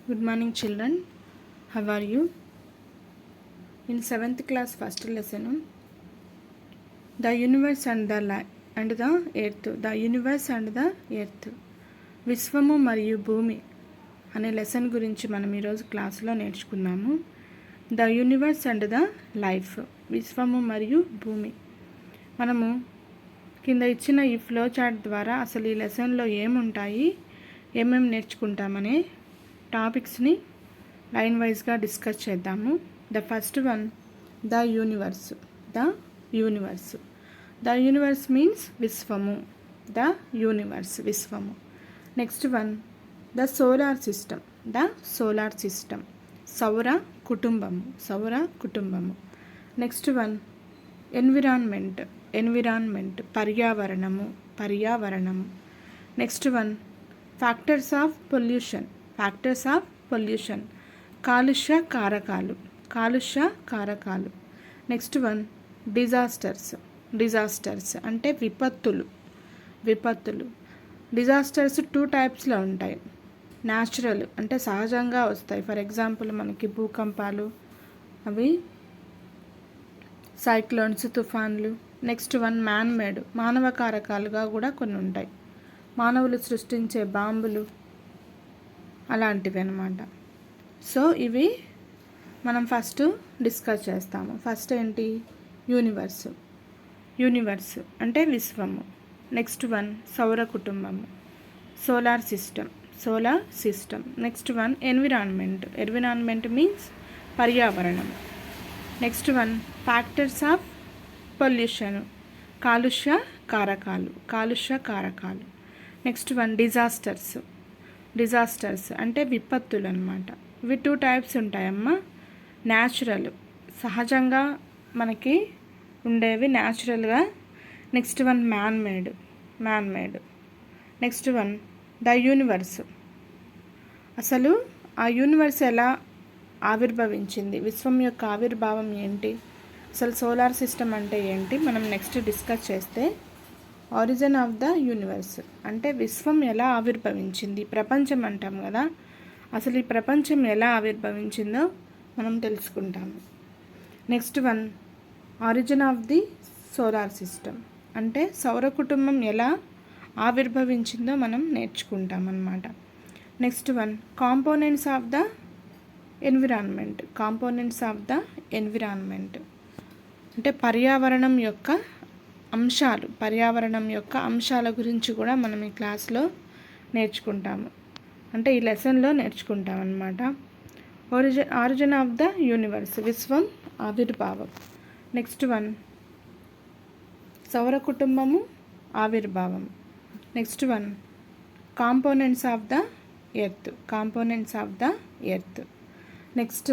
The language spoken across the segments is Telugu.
Good morning, children. How are you? In 7th class, first lesson, the universe and the earth. The universe and the earth. విశ్వము మరియు భూమి అనే లెసన్ గురించి మనం ఈరోజు క్లాస్లో నేర్చుకున్నాము. The universe and the life. విశ్వము మరియు భూమి. మనము కింద ఇచ్చిన ఈ ఫ్లో చార్ట్ ద్వారా అసలు ఈ లెసన్లో ఏముంటాయి, ఏమేమి నేర్చుకుంటామనే టాపిక్స్ని లైన్ వైజ్గా డిస్కస్ చేద్దాము. The first one, the universe. The universe. The universe means విశ్వము. ద యూనివర్స్ విశ్వము. Next one, the solar system. The solar system. సౌర కుటుంబము. సౌర కుటుంబము. Next one, environment. ఎన్విరాన్మెంట్ పర్యావరణము. పర్యావరణము. Next one, factors of pollution. Factors of pollution కాలుష్య కారకాలు. కాలుష్య కారకాలు. Next one, disasters. డిజాస్టర్స్ అంటే విపత్తులు. విపత్తులు. డిజాస్టర్స్ 2 టైప్స్లో ఉంటాయి. న్యాచురల్ అంటే సహజంగా వస్తాయి. ఫర్ ఎగ్జాంపుల్ మనకి భూకంపాలు, అవి సైక్లోన్స్, తుఫాన్లు. నెక్స్ట్ వన్, మ్యాన్ మేడ్ మానవ కారకాలుగా కూడా కొన్ని ఉంటాయి. మానవులు సృష్టించే బాంబులు అలాంటివి అన్నమాట. సో ఇవి మనం ఫస్ట్ డిస్కస్ చేస్తాము. ఫస్ట్ ఏంటి? యూనివర్సు. యూనివర్సు అంటే విశ్వము. నెక్స్ట్ వన్, సౌర కుటుంబము. Solar system. Solar system. Next one, environment. Environment means పర్యావరణం. Next one, factors of pollution కాలుష్య కారకాలు. కాలుష్య కారకాలు. Next one, disasters. డిజాస్టర్స్ అంటే విపత్తులు అన్నమాట. ఇవి 2 టైప్స్ ఉంటాయమ్మా. న్యాచురల్ సహజంగా మనకి ఉండేవి న్యాచురల్గా. Next one, man made. Man made. Next one, the universe. అసలు ఆ యూనివర్స్ ఎలా ఆవిర్భవించింది, విశ్వం యొక్క ఆవిర్భావం ఏంటి, అసలు సోలార్ సిస్టమ్ అంటే ఏంటి, మనం నెక్స్ట్ డిస్కస్ చేస్తే ఆరిజిన్ ఆఫ్ ద యూనివర్స్ అంటే విశ్వం ఎలా ఆవిర్భవించింది. ప్రపంచం అంటాం కదా, అసలు ఈ ప్రపంచం ఎలా ఆవిర్భవించిందో మనం తెలుసుకుంటాము. Next one, origin of the solar system అంటే సౌర కుటుంబం ఎలా ఆవిర్భవించిందో మనం నేర్చుకుంటాం అన్నమాట. Next one, components of the environment. Components of the environment అంటే పర్యావరణం యొక్క అంశాలు. పర్యావరణం యొక్క అంశాల గురించి కూడా మనం ఈ క్లాస్లో నేర్చుకుంటాము, అంటే ఈ లెసన్లో నేర్చుకుంటాం అన్నమాట. ఆరిజిన్ ఆఫ్ ద యూనివర్స్ విశ్వం ఆవిర్భావం. నెక్స్ట్ వన్, సౌర కుటుంబము ఆవిర్భావం. Next one, components of the earth. Components of the earth. Next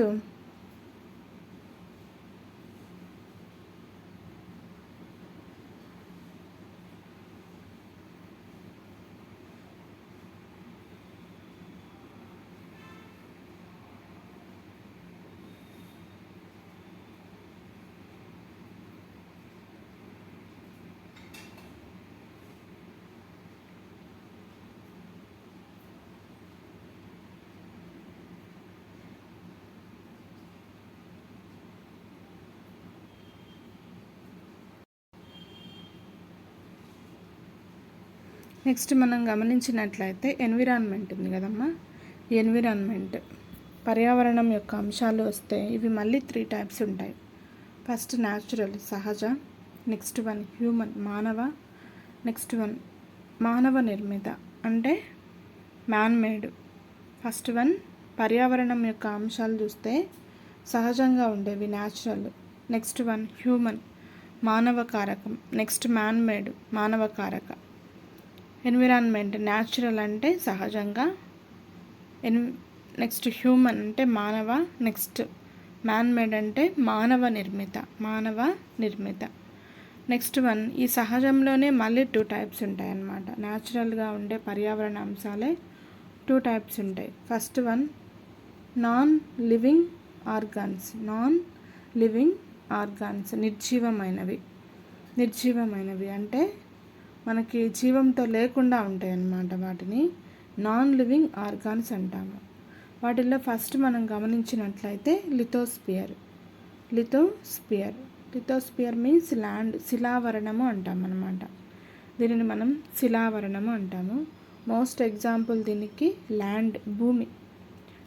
next మనం గమనించినట్లయితే ఎన్విరాన్మెంట్ ఉంది కదమ్మా. ఈ ఎన్విరాన్మెంట్ పర్యావరణం యొక్క అంశాలు వస్తే ఇవి మళ్ళీ 3 టైప్స్ ఉంటాయి. ఫస్ట్ న్యాచురల్ సహజ. నెక్స్ట్ వన్ హ్యూమన్ మానవ. నెక్స్ట్ వన్ మానవ నిర్మిత అంటే మ్యాన్ మేడ్. ఫస్ట్ వన్ పర్యావరణం యొక్క అంశాలు చూస్తే సహజంగా ఉండేవి న్యాచురల్. నెక్స్ట్ వన్ హ్యూమన్ మానవ కారకం. నెక్స్ట్ మ్యాన్ మేడ్ మానవ కారక. ఎన్విరాన్మెంట్ న్యాచురల్ అంటే సహజంగా. నెక్స్ట్ హ్యూమన్ అంటే మానవ. నెక్స్ట్ మ్యాన్ మేడ్ అంటే మానవ నిర్మిత. మానవ నిర్మిత. నెక్స్ట్ వన్, ఈ సహజంలోనే మళ్ళీ 2 టైప్స్ ఉంటాయి అన్నమాట. న్యాచురల్గా ఉండే పర్యావరణ అంశాలే 2 టైప్స్ ఉంటాయి. First one, non living organs. Non living organs నిర్జీవమైనవి. నిర్జీవమైనవి అంటే మనకి జీవంతో లేకుండా ఉంటాయి అన్నమాట. వాటిని నాన్ లివింగ్ ఆర్గాన్స్ అంటాము. వాటిల్లో ఫస్ట్ మనం గమనించినట్లయితే లిథోస్పియర్. లిథోస్పియర్ మీన్స్ ల్యాండ్, శిలావరణము అంటాం అన్నమాట. దీనిని మనం శిలావరణము అంటాము. మోస్ట్ ఎగ్జాంపుల్ దీనికి ల్యాండ్, భూమి.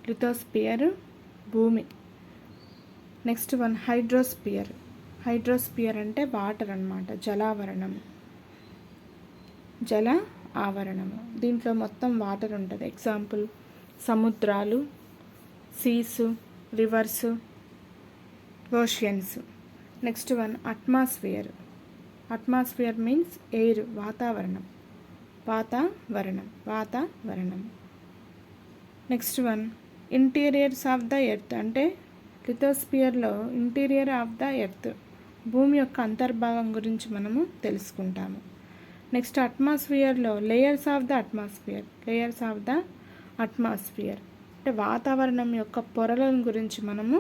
లిథోస్పియర్ భూమి. నెక్స్ట్ వన్ హైడ్రోస్పియర్ అంటే వాటర్ అన్నమాట, జలావరణము, జల ఆవరణము. దీంట్లో మొత్తం వాటర్ ఉంటుంది. ఎగ్జాంపుల్ సముద్రాలు, seas, rivers, oceans. Next one atmosphere means air, వాతావరణం. Next one interiors of the earth అంటే లిథోస్పియర్లో ఇంటీరియర్ ఆఫ్ ద ఎర్త్, భూమి యొక్క అంతర్భాగం గురించి మనము తెలుసుకుంటాము. నెక్స్ట్ అట్మాస్ఫియర్లో లేయర్స్ ఆఫ్ ద అట్మాస్ఫియర్ అంటే వాతావరణం యొక్క పొరలను గురించి మనము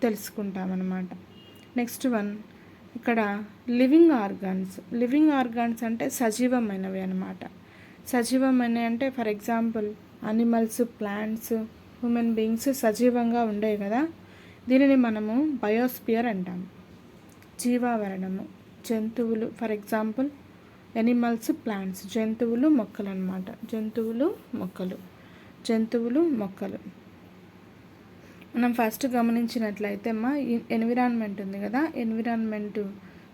తెలుసుకుంటామన్నమాట. నెక్స్ట్ వన్ ఇక్కడ లివింగ్ ఆర్గాన్స్ అంటే సజీవమైనవి అన్నమాట. సజీవమైనవి అంటే for example animals, plants, human beings సజీవంగా ఉండేవి కదా, దీనిని మనము బయోస్పియర్ అంటాము. జీవావరణము జంతువులు, ఫర్ ఎగ్జాంపుల్ ఎనిమల్స్, ప్లాంట్స్, జంతువులు, మొక్కలు అన్నమాట. జంతువులు మొక్కలు. మనం ఫస్ట్ గమనించినట్లయితే ఎన్విరాన్మెంట్ ఉంది కదా, ఎన్విరాన్మెంట్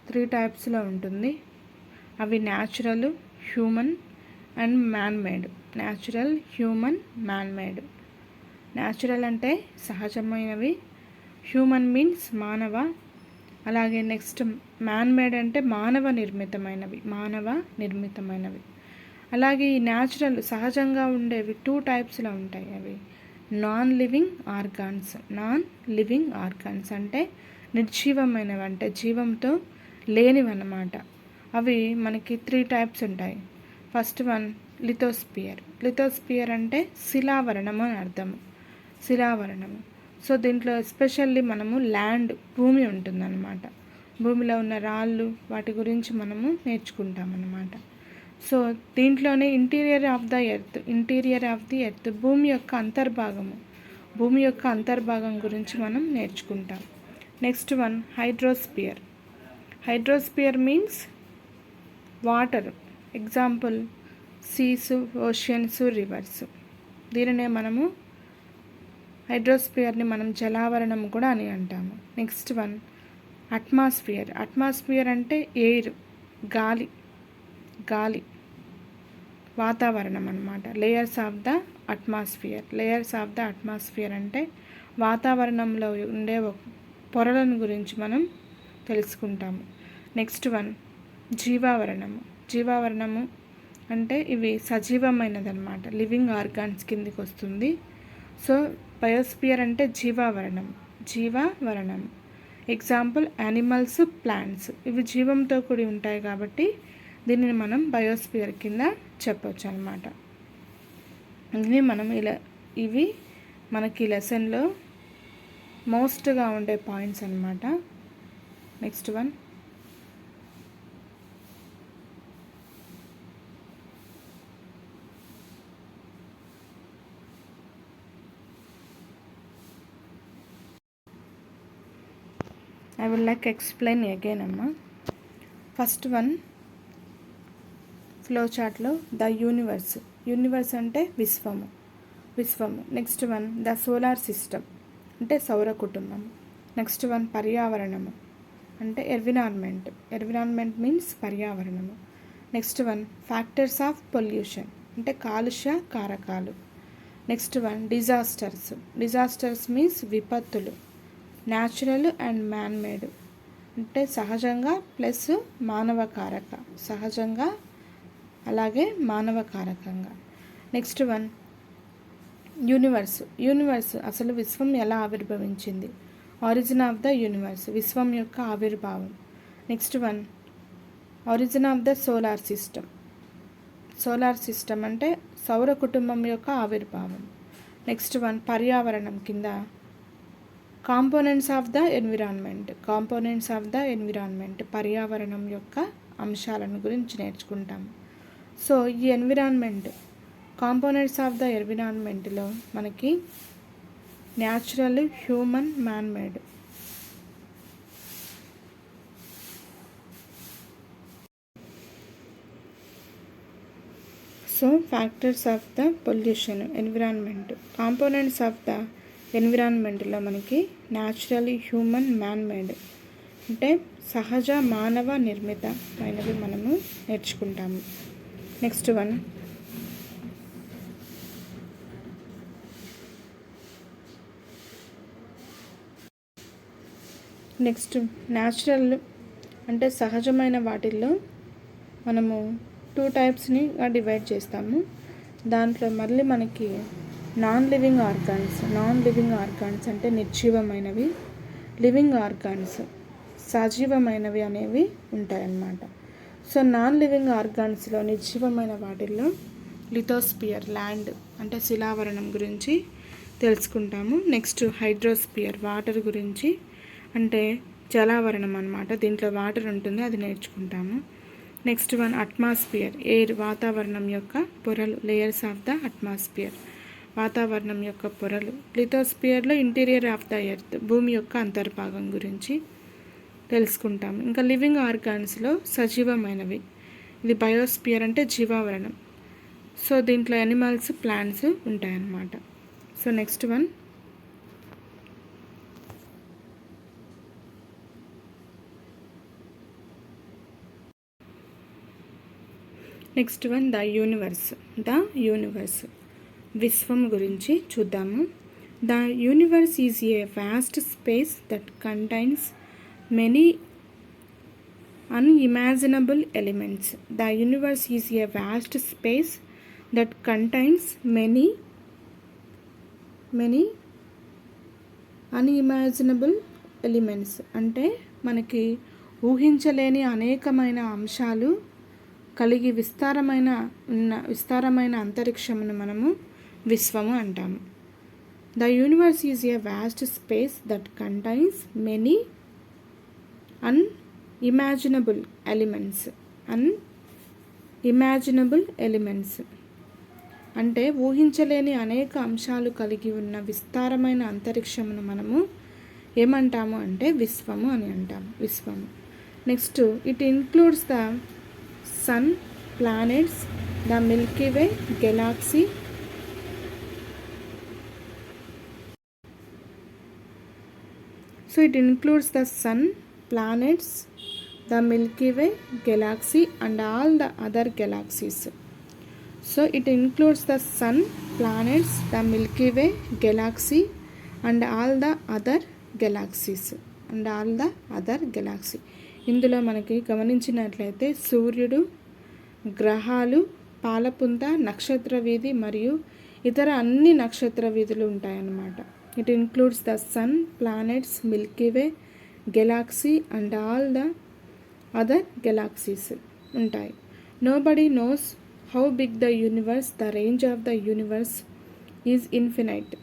3 టైప్స్లో ఉంటుంది. అవి natural, human and man-made. Natural అంటే సహజమైనవి, హ్యూమన్ మీన్స్ మానవ, అలాగే నెక్స్ట్ మ్యాన్మేడ్ అంటే మానవ నిర్మితమైనవి. అలాగే ఈ న్యాచురల్ సహజంగా ఉండేవి 2 టైప్స్లో ఉంటాయి. అవి నాన్ లివింగ్ ఆర్గాన్స్ అంటే నిర్జీవమైనవి, అంటే జీవంతో లేనివన్నమాట. అవి మనకి 3 టైప్స్ ఉంటాయి. ఫస్ట్ వన్ లిథోస్పియర్ అంటే శిలావరణము అని అర్థము. సో దీంట్లో ఎస్పెషల్లీ మనము ల్యాండ్, భూమి ఉంటుందన్నమాట. భూమిలో ఉన్న రాళ్ళు, వాటి గురించి మనము నేర్చుకుంటామన్నమాట. సో దీంట్లోనే ఇంటీరియర్ ఆఫ్ ది ఎర్త్ భూమి యొక్క అంతర్భాగం గురించి మనం నేర్చుకుంటాం. Next one hydrosphere means water. Example seas, oceans, rivers. దీనినే మనము హైడ్రోస్పియర్ని మనం జలావరణం కూడా అని అంటాము. నెక్స్ట్ వన్ అట్మాస్ఫియర్ అంటే ఎయిర్, గాలి, వాతావరణం అన్నమాట. లేయర్స్ ఆఫ్ ద అట్మాస్ఫియర్ అంటే వాతావరణంలో ఉండే పొరలను గురించి మనం తెలుసుకుంటాము. నెక్స్ట్ వన్ జీవావరణము అంటే ఇవి సజీవమైనదన్నమాట, లివింగ్ ఆర్గాన్స్ కిందికి వస్తుంది. సో బయోస్పియర్ అంటే జీవావరణం. ఎగ్జాంపుల్ యానిమల్స్, ప్లాంట్స్, ఇవి జీవంతో కూడి ఉంటాయి కాబట్టి దీనిని మనం బయోస్పియర్ కింద చెప్పవచ్చు అన్నమాట. ఇది మనం ఇవి మనకి లెసన్లో మోస్ట్గా ఉండే పాయింట్స్ అన్నమాట. Next one I will explain again అమ్మా. ఫస్ట్ వన్ ఫ్లో చార్ట్లో ద యూనివర్స్ అంటే విశ్వము. Next one the solar system అంటే సౌర కుటుంబం. నెక్స్ట్ వన్ పర్యావరణము అంటే ఎన్విరాన్మెంట్ మీన్స్ పర్యావరణము. Next one factors of pollution అంటే కాలుష్య కారకాలు. నెక్స్ట్ వన్ డిజాస్టర్స్ మీన్స్ విపత్తులు. న్యాచురల్ అండ్ మ్యాన్మేడ్ అంటే సహజంగా ప్లస్ అలాగే మానవ కారకంగా. నెక్స్ట్ వన్ యూనివర్స్ అసలు విశ్వం ఎలా ఆవిర్భవించింది, ఆరిజిన్ ఆఫ్ ద యూనివర్స్, విశ్వం యొక్క ఆవిర్భావం. Next one origin of the solar system అంటే సౌర కుటుంబం యొక్క ఆవిర్భావం. నెక్స్ట్ వన్ పర్యావరణం కింద కాంపోనెంట్స్ ఆఫ్ ద ఎన్విరాన్మెంట్ పర్యావరణం యొక్క అంశాలను గురించి నేర్చుకుంటాము. సో ఈ కాంపోనెంట్స్ ఆఫ్ ద ఎన్విరాన్మెంట్లో మనకి natural, human, man made. So factors of the pollution, environment, components of the ఎన్విరాన్మెంట్లో మనకి న్యాచురల్, హ్యూమన్, మ్యాన్ మేడ్ అంటే సహజ, మానవ నిర్మిత అయినవి మనము నేర్చుకుంటాము. నెక్స్ట్ వన్ న్యాచురల్ అంటే సహజమైన వాటిల్లో మనము 2 టైప్స్ని డివైడ్ చేస్తాము. దాంట్లో మళ్ళీ మనకి నాన్ లివింగ్ ఆర్గాన్స్ అంటే నిర్జీవమైనవి, లివింగ్ ఆర్గాన్స్ సజీవమైనవి అనేవి ఉంటాయన్నమాట. సో నాన్ లివింగ్ ఆర్గాన్స్లో నిర్జీవమైన వాటిల్లో లిథోస్పియర్, ల్యాండ్ అంటే శిలావరణం గురించి తెలుసుకుంటాము. నెక్స్ట్ హైడ్రోస్పియర్, వాటర్ గురించి అంటే జలావరణం అన్నమాట. దీంట్లో వాటర్ ఉంటుంది, అది నేర్చుకుంటాము. నెక్స్ట్ వన్ అట్మాస్ఫియర్, ఎయిర్, వాతావరణం యొక్క పొరలు, లేయర్స్ ఆఫ్ ద అట్మాస్ఫియర్, వాతావరణం యొక్క పొరలు. లిథోస్పియర్లో ఇంటీరియర్ ఆఫ్ ద ఎర్త్, భూమి యొక్క అంతర్భాగం గురించి తెలుసుకుంటాము. ఇంకా లివింగ్ ఆర్గాన్స్లో సజీవమైనవి, ఇది బయోస్పియర్ అంటే జీవావరణం. సో దీంట్లో యానిమల్స్, ప్లాంట్స్ ఉంటాయన్నమాట. So next one the universe, విశ్వం గురించి చూద్దాము. The universe is a vast space that contains many unimaginable elements. The universe is a vast space that contains many unimaginable elements. అంటే మనకి ఊహించలేని అనేకమైన అంశాలు కలిగి విస్తారమైన అంతరిక్షమును మనము విశ్వము అంటాము. The universe is a vast space that contains many unimaginable elements అంటే ఊహించలేని అనేక అంశాలు కలిగి ఉన్న విస్తారమైన అంతరిక్షమును మనము ఏమంటాము అంటే విశ్వము అని అంటాము. విశ్వము. Next it includes the sun, planets, the Milky way galaxy, so it includes the sun, planets, the Milky Way galaxy and all the other galaxies. So it includes the sun, planets, the Milky Way galaxy and all the other galaxies. ఇందులో మనకి గమనించినట్లయితే సూర్యుడు, గ్రహాలు, పాలపుంత, నక్షత్ర వీధి మరియు ఇతర అన్ని నక్షత్ర వీధులు ఉంటాయన్నమాట. It includes the sun, planets, milky way galaxy and all the other galaxies ఉంటాయి. Nobody knows how big the universe, the range of the universe is infinite.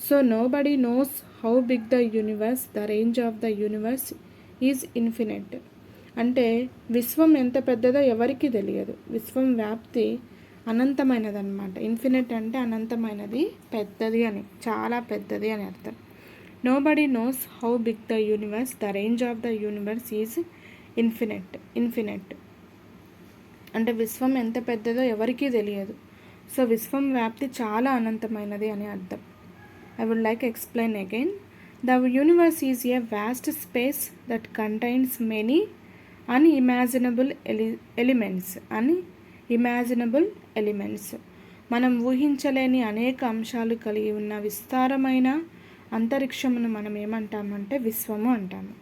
So nobody knows how big the universe, the range of the universe is infinite అంటే విశ్వం ఎంత పెద్దదో ఎవరికీ తెలియదు. విశ్వం వ్యాప్తి అనంతమైనదన్నమాట. ఇన్ఫినైట్ అంటే అనంతమైనది, పెద్దది అని, చాలా పెద్దది అని అర్థం. Nobody knows how big the universe, the range of the universe is infinite అంటే విశ్వం ఎంత పెద్దదో ఎవరికీ తెలియదు. సో విశ్వం వ్యాప్తి చాలా అనంతమైనది అని అర్థం. I would like to explain again. The universe is a vast space that contains many unimaginable elements. మనం ఊహించలేని అనేక అంశాలు కలిగి ఉన్న విస్తారమైన అంతరిక్షమును మనం ఏమంటామంటే విశ్వము అంటాము.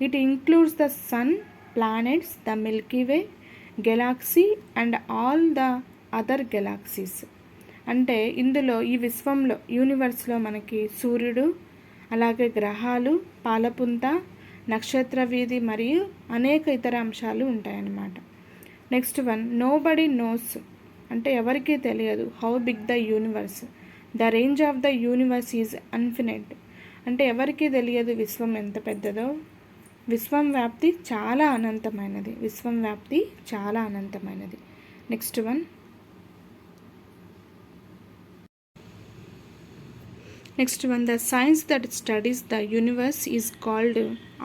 It includes the sun, planets, the Milky way galaxy and all the other galaxies అంటే ఇందులో ఈ విశ్వంలో, యూనివర్స్లో మనకి సూర్యుడు, అలాగే గ్రహాలు, పాలపుంత, నక్షత్ర వీధి మరియు అనేక ఇతర అంశాలు ఉంటాయన్నమాట. నెక్స్ట్ వన్ నోబడీ నోస్ అంటే ఎవరికీ తెలియదు. How big the universe, the range of the universe is infinite అంటే ఎవరికీ తెలియదు విశ్వం ఎంత పెద్దదో. విశ్వం వ్యాప్తి చాలా అనంతమైనది. Next one, the science that studies the universe is called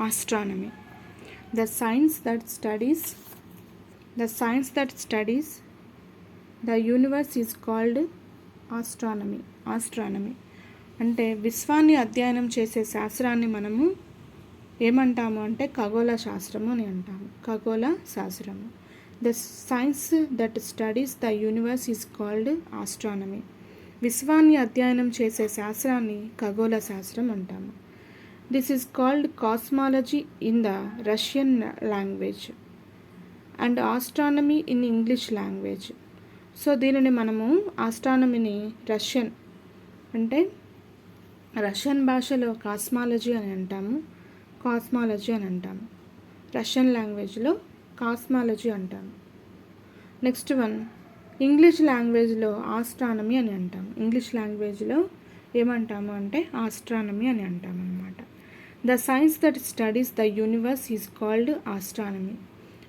astronomy. The science that studies the universe is called astronomy. అంటే విశ్వాన్ని అధ్యయనం చేసే శాస్త్రాన్ని మనము ఏమంటాము అంటే ఖగోళ శాస్త్రము అని అంటాము. ఖగోళ శాస్త్రము. The science that studies the universe is called astronomy. విశ్వాన్ని అధ్యయనం చేసే శాస్త్రాన్ని ఖగోళ శాస్త్రం అంటాము. This is called cosmology in the Russian language and astronomy in English language. So దీనిని మనము ఆస్ట్రానమీని రష్యన్ భాషలో కాస్మాలజీ అని అంటాము. రష్యన్ లాంగ్వేజ్లో కాస్మాలజీ అంటాము. నెక్స్ట్ వన్, ఇంగ్లీష్ లాంగ్వేజ్లో ఆస్ట్రానమీ అని అంటాము. ఇంగ్లీష్ లాంగ్వేజ్లో ఏమంటాము అంటే ఆస్ట్రానమీ అని అంటాము అన్నమాట. The science that studies the universe is called astronomy.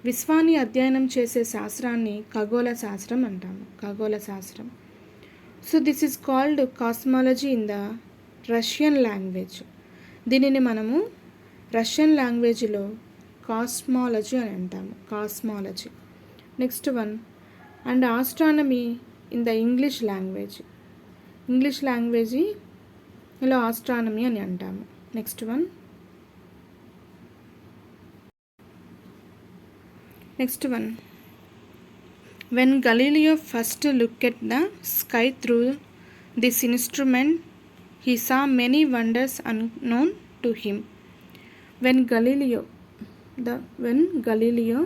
విశ్వాన్ని అధ్యయనం చేసే శాస్త్రాన్ని ఖగోళ శాస్త్రం అంటాము. ఖగోళ శాస్త్రం. So this is called cosmology in the Russian language. దీనిని మనము రష్యన్ లాంగ్వేజ్లో కాస్మాలజీ అని అంటాము. Cosmology. Next one, and astronomy in the English లాంగ్వేజ్లో ఆస్ట్రానమీ అని అంటాము. Next one, when Galileo first looked at the sky through this instrument, he saw many wonders unknown to him. When Galileo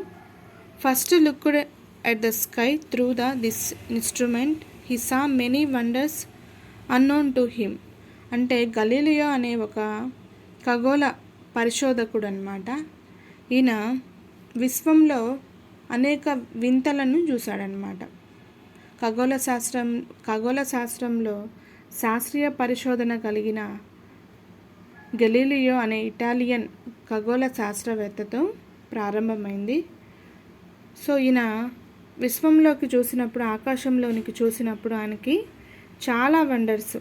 first looked at the sky through this instrument, he saw many wonders unknown to him. అంటే గలీలియో అనే ఒక ఖగోళ పరిశోధకుడు అన్నమాట. ఈయన విశ్వంలో అనేక వింతలను చూశాడనమాట. ఖగోళ శాస్త్రంలో శాస్త్రీయ పరిశోధన కలిగిన గలీలియో అనే ఇటాలియన్ ఖగోళ శాస్త్రవేత్తతో ప్రారంభమైంది. సో ఈయన విశ్వంలోకి చూసినప్పుడు, ఆకాశంలోనికి చూసినప్పుడు ఆయనకి చాలా వండర్స్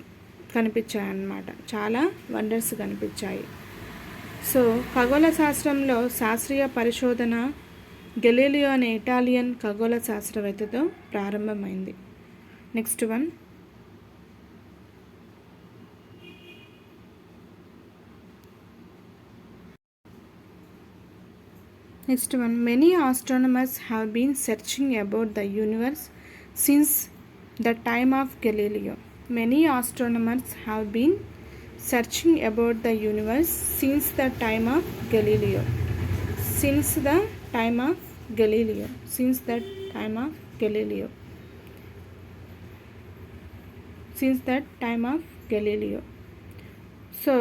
కనిపించాయి. సో ఖగోళ శాస్త్రంలో శాస్త్రీయ పరిశోధన గలీలియో అనే ఇటాలియన్ ఖగోళ శాస్త్రవేత్తతో ప్రారంభమైంది. Next one, many astronomers have been searching about the universe since the time of Galileo. Many astronomers have been searching about the universe since the time of Galileo. Since the time of Galileo. So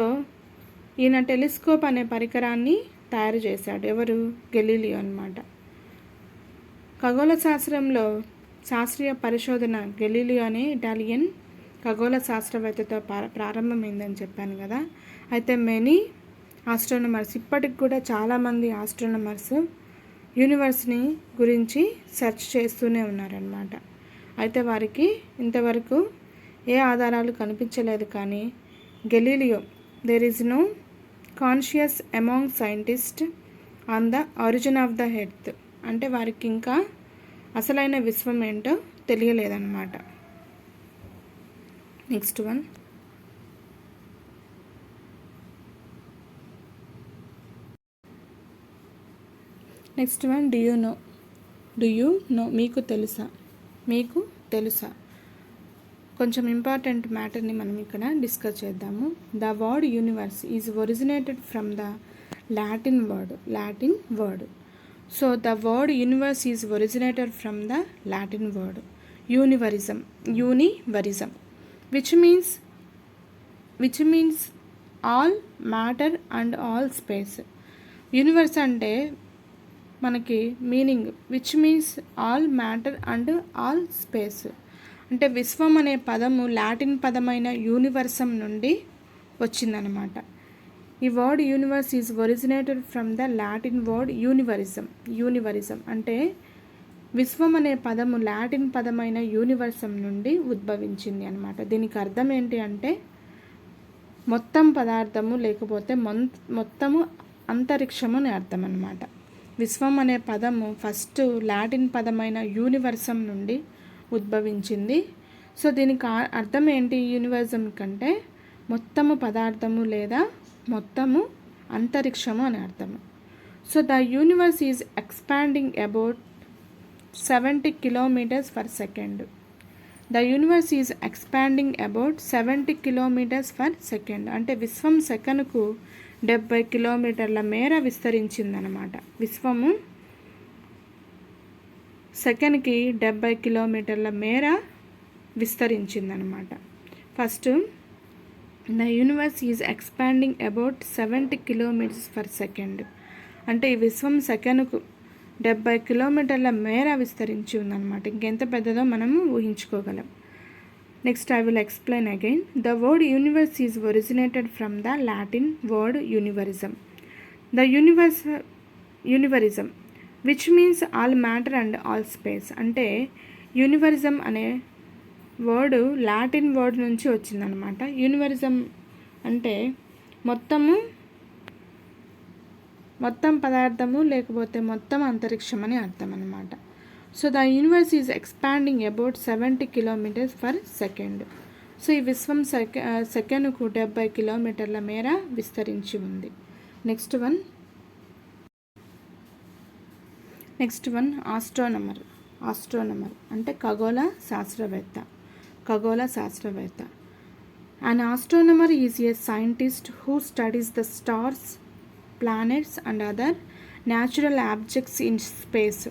ఈయన టెలిస్కోప్ అనే పరికరాన్ని తయారు చేశాడు. ఎవరు? గెలీలియో అన్నమాట. ఖగోళ శాస్త్రంలో శాస్త్రీయ పరిశోధన గెలీలియో అనే ఇటాలియన్ ఖగోళ శాస్త్రవేత్తతో ప్రారంభమైందని చెప్పాను కదా. అయితే మెనీ ఆస్ట్రోనమర్స్, ఇప్పటికి కూడా చాలామంది ఆస్ట్రోనమర్స్ యూనివర్స్ని గురించి సెర్చ్ చేస్తూనే ఉన్నారన్నమాట. అయితే వారికి ఇంతవరకు ఏ ఆధారాలు కనిపించలేదు. కానీ Galileo, there is no conscious among scientist on the origin of the earth. అంటే వారికి ఇంకా అసలైన విశ్వం ఏంటో తెలియలేదన్నమాట. Next one, do you know మీకు తెలుసా. కొంచెం ఇంపార్టెంట్ మ్యాటర్ని మనం ఇక్కడ డిస్కస్ చేద్దాము. The word universe is originated from the Latin word. So the word universe is originated from the Latin word universum, which means all matter and all space. Universe అంటే మనకి meaning which means all matter and all space. అంటే విశ్వం అనే పదము లాటిన్ పదమైన యూనివర్సమ్ నుండి వచ్చిందనమాట. ఈ word universe is originated from the Latin word universum. అంటే విశ్వం అనే పదము లాటిన్ పదమైన యూనివర్సమ్ నుండి ఉద్భవించింది అనమాట. దీనికి అర్థం ఏంటి అంటే మొత్తం పదార్థము లేకపోతే మొత్తము అంతరిక్షము అని అర్థం అన్నమాట. విశ్వం అనే పదము ఫస్ట్ లాటిన్ పదమైన యూనివర్సం నుండి ఉద్భవించింది. సో దీనికి అర్థం ఏంటి? యూనివర్సం కంటే మొత్తము పదార్థము లేదా మొత్తము అంతరిక్షము అని అర్థము. So the universe is expanding about 70 kilometres per second. The universe is expanding about 70 kilometres per second. అంటే విశ్వం సెకనుకు 70 కిలోమీటర్ల మేర విస్తరించిందనమాట. విశ్వము సెకన్కి 70 కిలోమీటర్ల మేర విస్తరించిందనమాట. First the universe is expanding about 70 kilometres per second. అంటే ఈ విశ్వం సెకనుకు 70 కిలోమీటర్ల మేర విస్తరించి ఉందన్నమాట. ఇంకెంత పెద్దదో మనము ఊహించుకోగలం. Next I will explain again. The word universe is originated from the Latin word universum. The universum which means all matter and all space. అంటే యూనివరిజం అనే వర్డ్ లాటిన్ వర్డ్ నుంచి వచ్చిందనమాట. యూనివరిజం అంటే మొత్తం పదార్థము లేకపోతే మొత్తం అంతరిక్షం అని అర్థం అన్నమాట. So the universe is expanding about 70 kilometres per second. So ఈ విశ్వం సెకనుకు 70 కిలోమీటర్ల మేర విస్తరించి ఉంది. నెక్స్ట్ వన్ ఆస్ట్రోనమర్ అంటే ఖగోళ శాస్త్రవేత్త. An astronomer is a scientist who studies the stars, planets and other natural objects in space.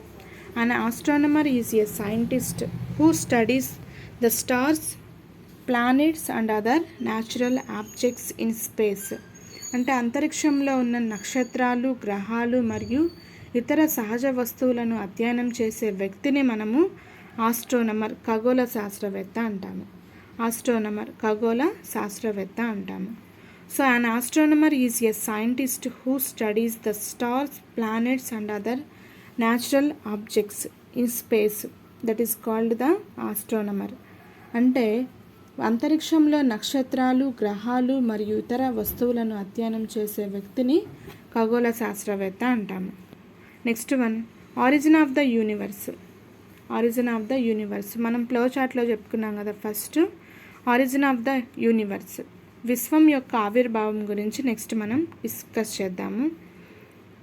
An astronomer is a scientist who studies the stars, planets and other natural objects in space. అంటే అంతరిక్షంలో ఉన్న నక్షత్రాలు, గ్రహాలు మరియు ఇతర సహజ వస్తువులను అధ్యయనం చేసే వ్యక్తిని మనము ఆస్ట్రోనమర్ ఖగోళ శాస్త్రవేత్త అంటాము. So an astronomer is a scientist who studies the stars, planets and other natural objects in space. That is called the astronomer. అంటే అంతరిక్షంలో నక్షత్రాలు, గ్రహాలు మరియు ఇతర వస్తువులను అధ్యయనం చేసే వ్యక్తిని ఖగోళ శాస్త్రవేత్త అంటాము. Next one origin of the universe. మనం ఫ్లో చార్ట్లో చెప్పుకున్నాం కదా. First origin of the universe, విశ్వం యొక్క ఆవిర్భావం గురించి నెక్స్ట్ మనం డిస్కస్ చేద్దాము.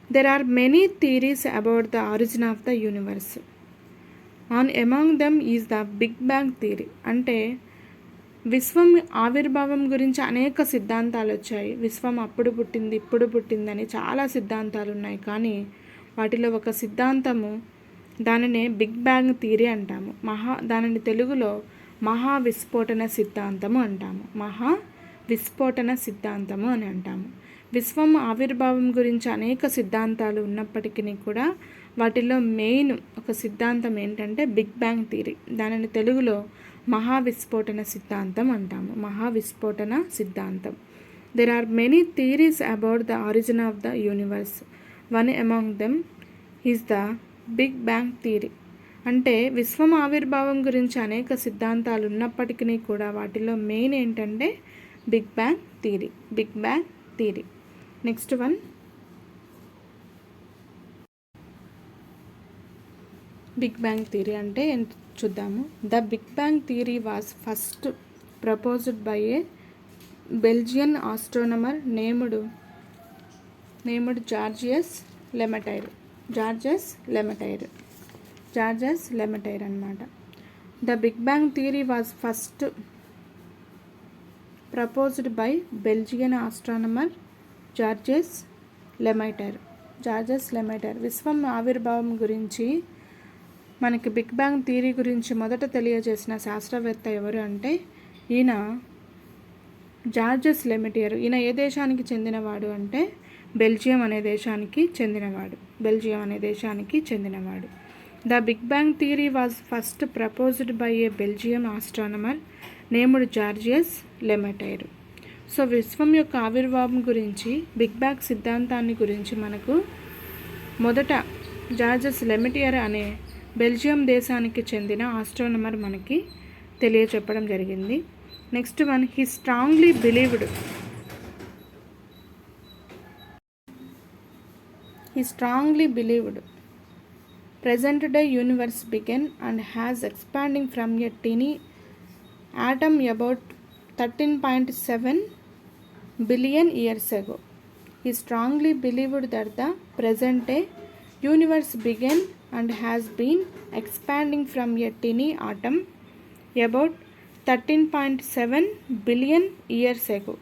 There are many theories about the origin of the universe. Among them is the big bang theory. అంటే విశ్వం ఆవిర్భావం గురించి అనేక సిద్ధాంతాలు వచ్చాయి. విశ్వం అప్పుడు పుట్టింది, ఇప్పుడు పుట్టిందని చాలా సిద్ధాంతాలు ఉన్నాయి. కానీ వాటిలో ఒక సిద్ధాంతము, దానినే బిగ్ బ్యాంగ్ థియరీ అంటాము. దానిని తెలుగులో మహావిస్ఫోటన సిద్ధాంతము అని అంటాము. విశ్వం ఆవిర్భావం గురించి అనేక సిద్ధాంతాలు ఉన్నప్పటికీ కూడా వాటిలో మెయిన్ ఒక సిద్ధాంతం ఏంటంటే బిగ్ బ్యాంగ్ థియరీ. దానిని తెలుగులో మహావిస్ఫోటన సిద్ధాంతం అంటాము. There are many theories about the origin of the universe. One among them is the big bang theory. అంటే విశ్వం ఆవిర్భావం గురించి అనేక సిద్ధాంతాలు ఉన్నప్పటికీ కూడా వాటిలో మెయిన్ ఏంటంటే big bang theory. Next one big bang theory అంటే చూద్దాము. The big bang theory was first proposed by a Belgian astronomer named Georges Lemaitre అన్నమాట. The big bang theory was first proposed by Belgian astronomer Georges Lemaitre. విశ్వం ఆవిర్భావం గురించి మనకి బిగ్ బ్యాంగ్ థియరీ గురించి మొదట తెలియజేసిన శాస్త్రవేత్త ఎవరు అంటే ఈయన జార్జెస్ లెమైటర్. ఈయన ఏ దేశానికి చెందినవాడు అంటే బెల్జియం అనే దేశానికి చెందినవాడు. The big bang theory was first proposed by a Belgium astronomer named Georges Lemaitre. So విశ్వం యొక్క ఆవిర్భావం గురించి, బిగ్ బ్యాంగ్ సిద్ధాంతాన్ని గురించి మనకు మొదట జార్జెస్ లెమైటర్ అనే బెల్జియం దేశానికి చెందిన ఆస్ట్రోనమర్ మనకి తెలియచెప్పడం జరిగింది. Next one, he strongly believed He strongly believed present-day universe began and has expanding from a tiny atom about 13.7 billion years ago. He strongly believed that the present-day universe began and has been expanding from a tiny atom about 13.7 billion years ago.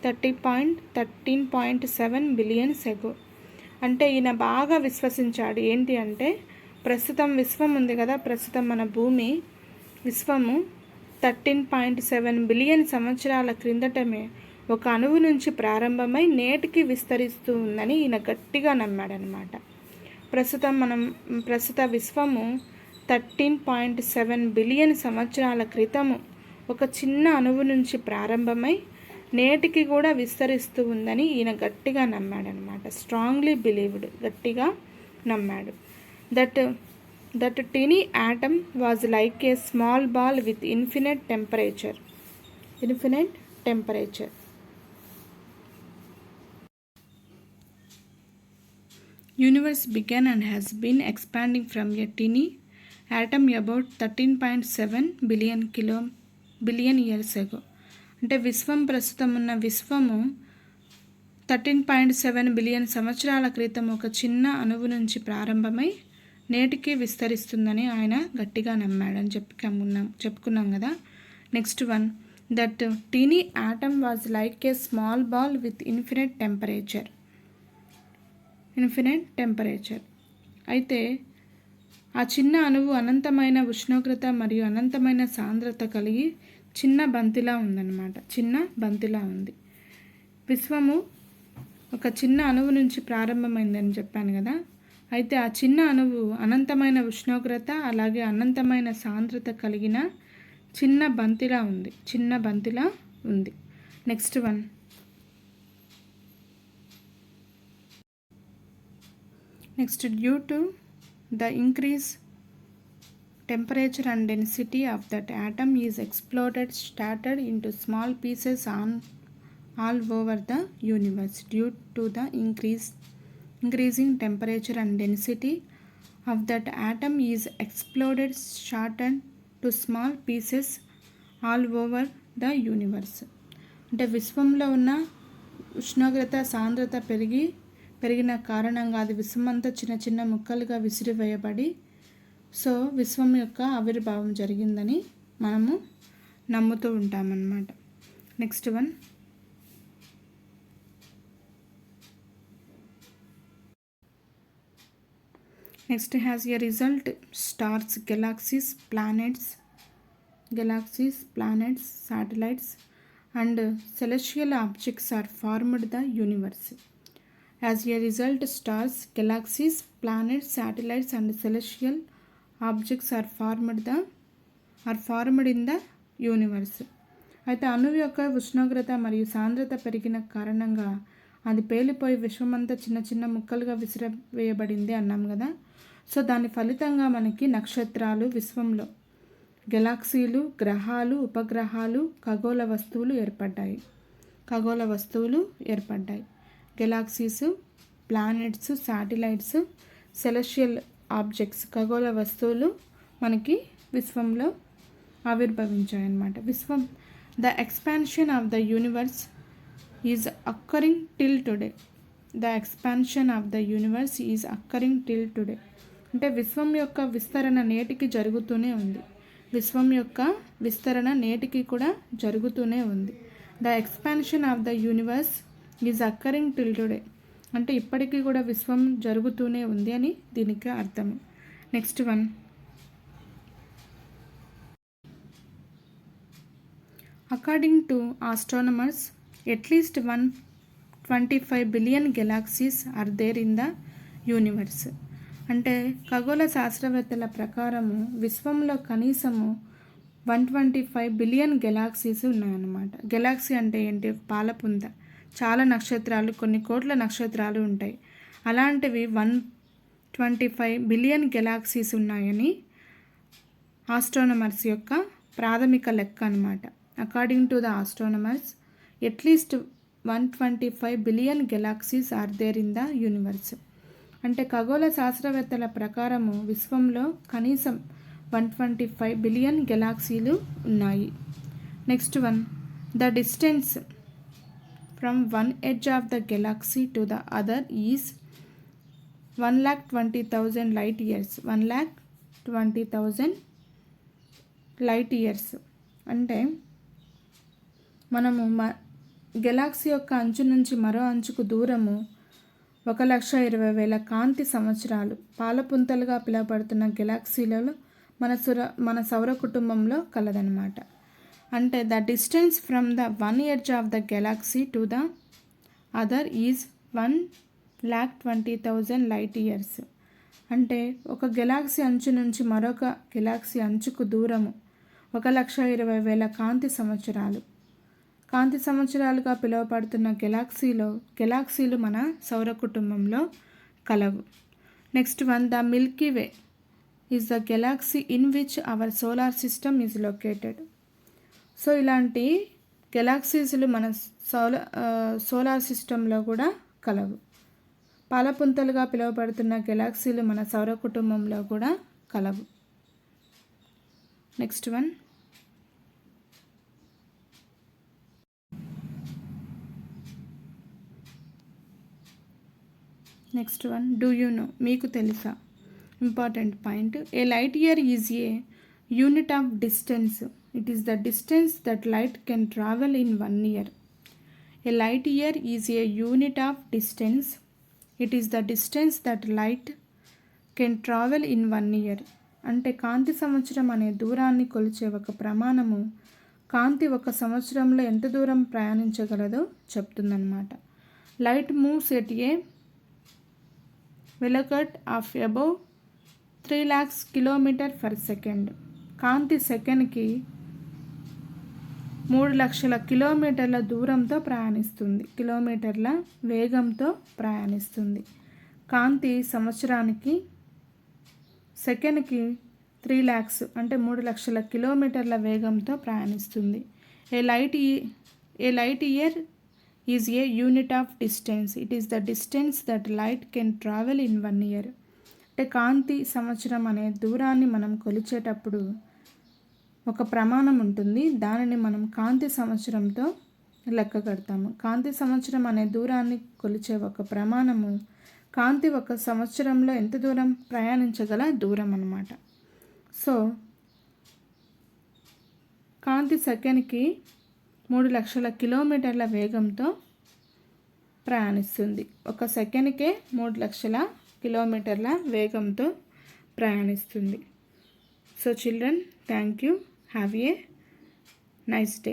13.7 billions ago. అంటే ఈయన బాగా విశ్వసించాడు. ఏంటి అంటే ప్రస్తుతం విశ్వం ఉంది కదా, ప్రస్తుతం మన భూమి విశ్వము 13.7 బిలియన్ సంవత్సరాల క్రిందటమే ఒక అణువు నుంచి ప్రారంభమై నేటికి విస్తరిస్తూ ఉందని ఈయన గట్టిగా నమ్మాడనమాట. ప్రస్తుత విశ్వము 13.7 బిలియన్ సంవత్సరాల క్రితము ఒక చిన్న అణువు నుంచి ప్రారంభమై నేటికి కూడా విస్తరిస్తూ ఉందని ఈయన గట్టిగా నమ్మాడనమాట. స్ట్రాంగ్లీ బిలీవ్డ్, గట్టిగా నమ్మాడు. That teeny atom was like a small ball with infinite temperature. Universe began and has been expanding from a tiny atom about 13.7 billion years ago. అంటే విశ్వం ప్రస్తుతం ఉన్న విశ్వము 13.7 బిలియన్ సంవత్సరాల క్రితం ఒక చిన్న అణువు నుంచి ప్రారంభమై నేటికి విస్తరిస్తుందని ఆయన గట్టిగా నమ్మాడని చెప్పుకున్నాం కదా. Next one, that teeny atom was like a small ball with infinite temperature. అయితే ఆ చిన్న అణువు అనంతమైన ఉష్ణోగ్రత మరియు అనంతమైన సాంద్రత కలిగి చిన్న బంతిలా ఉంది. విశ్వము ఒక చిన్న అణువు నుంచి ప్రారంభమైందని చెప్పాను కదా. అయితే ఆ చిన్న అణువు అనంతమైన ఉష్ణోగ్రత అలాగే అనంతమైన సాంద్రత కలిగిన చిన్న బంతిలా ఉంది. Next one, due to the increase temperature and density of that atom is scattered into small pieces all over the universe. Due to the increasing temperature and density of that atom is shattered to small pieces all over the universe. అంటే విశ్వంలో ఉన్న ఉష్ణోగ్రత సాంద్రత పెరిగిన కారణంగా అది విశ్వమంతా చిన్న చిన్న ముక్కలుగా విసిరివేయబడి సో విశ్వం యొక్క ఆవిర్భావం జరిగిందని మనము నమ్ముతూ ఉంటామన్నమాట. Next one, has a result stars, galaxies, planets, satellites and celestial objects are formed the universe. As a result, stars, galaxies, planets, satellites and celestial objects are formed in the universe. అయితే అణువు యొక్క ఉష్ణోగ్రత మరియు సాంద్రత పెరిగిన కారణంగా అది పేలిపోయి విశ్వమంతా చిన్న చిన్న ముక్కలుగా విసిరివేయబడింది అన్నాం కదా. సో దాని ఫలితంగా మనకి నక్షత్రాలు, విశ్వంలో గెలాక్సీలు, గ్రహాలు, ఉపగ్రహాలు, ఖగోళ వస్తువులు ఏర్పడ్డాయి. Galaxies, planets, satellites, celestial objects, ఖగోళ వస్తువులు మనకి విశ్వంలో ఆవిర్భవించాయన్నమాట. The expansion of the universe is occurring till today. అంటే విశ్వం యొక్క విస్తరణ నేటికి కూడా జరుగుతూనే ఉంది. The expansion of the universe is occurring till today అంటే ఇప్పటికీ కూడా విశ్వం జరుగుతూనే ఉంది అని దీనికి అర్థము. Next one, according to astronomers at least 125 billion galaxies are there in the universe. అంటే ఖగోళ శాస్త్రవేత్తల ప్రకారము విశ్వంలో కనీసము 125 బిలియన్ గెలాక్సీస్ ఉన్నాయన్నమాట. గెలాక్సీ అంటే ఏంటి? పాలపుంత. చాలా నక్షత్రాలు, కొన్ని కోట్ల నక్షత్రాలు ఉంటాయి. అలాంటివి 125 బిలియన్ గెలాక్సీస్ ఉన్నాయని ఆస్ట్రోనమర్స్ యొక్క ప్రాథమిక లెక్క అన్నమాట. According to the astronomers at least 125 billion galaxies are there in the universe. అంటే ఖగోళ శాస్త్రవేత్తల ప్రకారము విశ్వంలో కనీసం 125 బిలియన్ గెలాక్సీలు ఉన్నాయి. Next one, the distance from one edge of the Galaxy to the other is 1,20,000 light years. 1,20,000 light years అంటే మనము గెలాక్సీ యొక్క అంచు నుంచి మరో అంచుకు దూరము 1,20,000 కాంతి సంవత్సరాలు. పాలపుంతలుగా పిలువబడుతున్న గెలాక్సీలలో మన సౌర కుటుంబంలో కలదనమాట. అంటే the distance from the one edge of the Galaxy to the other is 1,20,000 light years. అంటే ఒక గెలాక్సీ అంచు నుంచి మరొక గెలాక్సీ అంచుకు దూరము 1,20,000 కాంతి సంవత్సరాలుగా పిలువబడుతున్న గెలాక్సీలు మన సౌర కుటుంబంలో కలవు. Next one, the Milky way is the Galaxy in which our solar system is located. So ఇలాంటి గెలాక్సీస్లు మన సోలార్ సిస్టంలో కూడా కలవు. పాలపుంతలుగా పిలువబడుతున్న గెలాక్సీలు మన సౌర కుటుంబంలో కూడా కలవు. Next one, do you know, మీకు తెలుసా? Important point. A light year is a unit of distance. It is the distance that light can travel in 1 year. A light year is a unit of distance. It is the distance that light can travel in 1 year. అంటే కాంతి సంవత్సరం అనే దూరాన్ని కొలిచే ఒక ప్రమాణము కాంతి ఒక సంవత్సరంలో ఎంత దూరం ప్రయాణించగలదో చెప్తుందన్నమాట. Light moves at a velocity of above 3 lakhs km/s. కాంతి సెకండ్కి 3 లక్షల కిలోమీటర్ల దూరంతో ప్రయాణిస్తుంది, కిలోమీటర్ల వేగంతో ప్రయాణిస్తుంది. కాంతి సంవత్సరానికి సెకండ్కి 3 lakhs అంటే 3 లక్షల కిలోమీటర్ల వేగంతో ప్రయాణిస్తుంది. A light year is a unit of distance. It is the distance that light can travel in 1 year. అంటే కాంతి సంవత్సరం అనే దూరాన్ని మనం కొలిచేటప్పుడు ఒక ప్రమాణం ఉంటుంది, దానిని మనం కాంతి సంవత్సరంతో లెక్క కడతాము. కాంతి సంవత్సరం అనే దూరాన్ని కొలిచే ఒక ప్రమాణము కాంతి ఒక సంవత్సరంలో ఎంత దూరం ప్రయాణించగల దూరం అన్నమాట. సో కాంతి సెకండ్కి 3 లక్షల కిలోమీటర్ల వేగంతో ప్రయాణిస్తుంది. ఒక సెకండ్కే 3 లక్షల కిలోమీటర్ల వేగంతో ప్రయాణిస్తుంది. So children, thank you. Have a nice day.